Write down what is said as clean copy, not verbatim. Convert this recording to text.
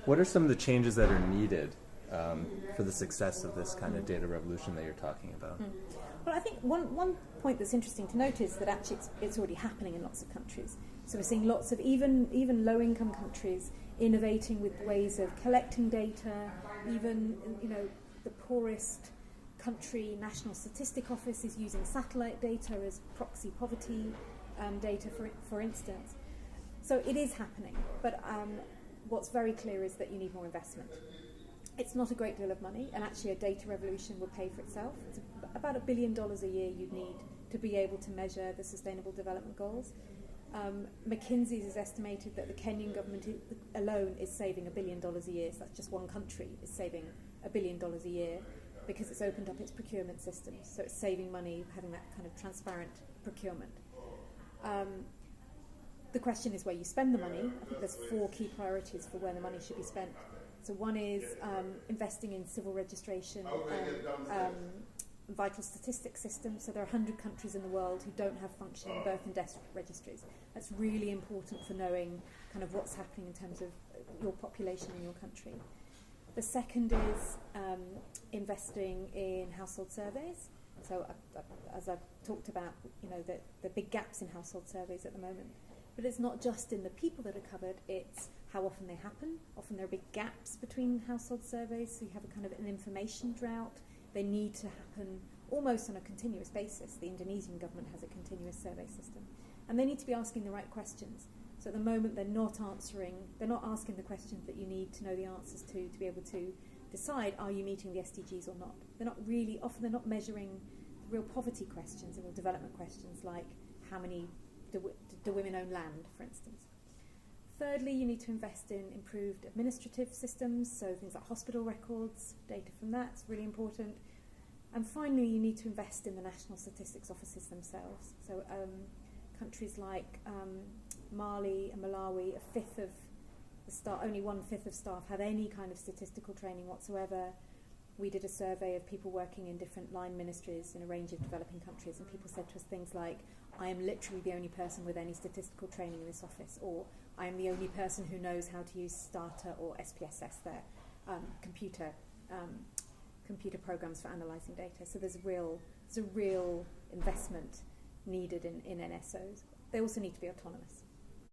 What are some of the changes that are needed for the success of this kind of data revolution that you're talking about? Well, I think one point that's interesting to note is that actually it's already happening in lots of countries. So we're seeing lots of even low-income countries innovating with ways of collecting data. Even the poorest country National Statistic Office is using satellite data as proxy poverty data, for instance. So it is happening, but what's very clear is that you need more investment. It's not a great deal of money, and actually a data revolution will pay for itself. It's about $1 billion a year you'd need to be able to measure the Sustainable Development Goals. McKinsey's has estimated that the Kenyan government alone is saving $1 billion a year, so that's just one country is saving $1 billion a year because it's opened up its procurement systems, so it's saving money, having that kind of transparent procurement. The question is where you spend the money. I think there's 4 key priorities for where the money should be spent. So one is investing in civil registration and vital statistics systems. So there are 100 countries in the world who don't have functioning birth and death registries. That's really important for knowing kind of what's happening in terms of your population in your country. The second is investing in household surveys. So as I've talked about, the big gaps in household surveys at the moment. But it's not just in the people that are covered, it's how often they happen. Often there are big gaps between household surveys, so you have a kind of an information drought. They need to happen almost on a continuous basis. The Indonesian government has a continuous survey system. And they need to be asking the right questions. So at the moment they're not asking the questions that you need to know the answers to be able to decide, are you meeting the SDGs or not? Often they're not measuring real poverty questions and real development questions like how many do women own land, for instance. Thirdly, you need to invest in improved administrative systems, so things like hospital records, data from that's really important. And finally, you need to invest in the national statistics offices themselves. So countries like Mali and Malawi, only 1/5 of staff have any kind of statistical training whatsoever. We did a survey of people working in different line ministries in a range of developing countries, and people said to us things like, I am literally the only person with any statistical training in this office, or I am the only person who knows how to use Stata or SPSS, their computer programs for analysing data. So there's a real investment needed in NSOs. They also need to be autonomous.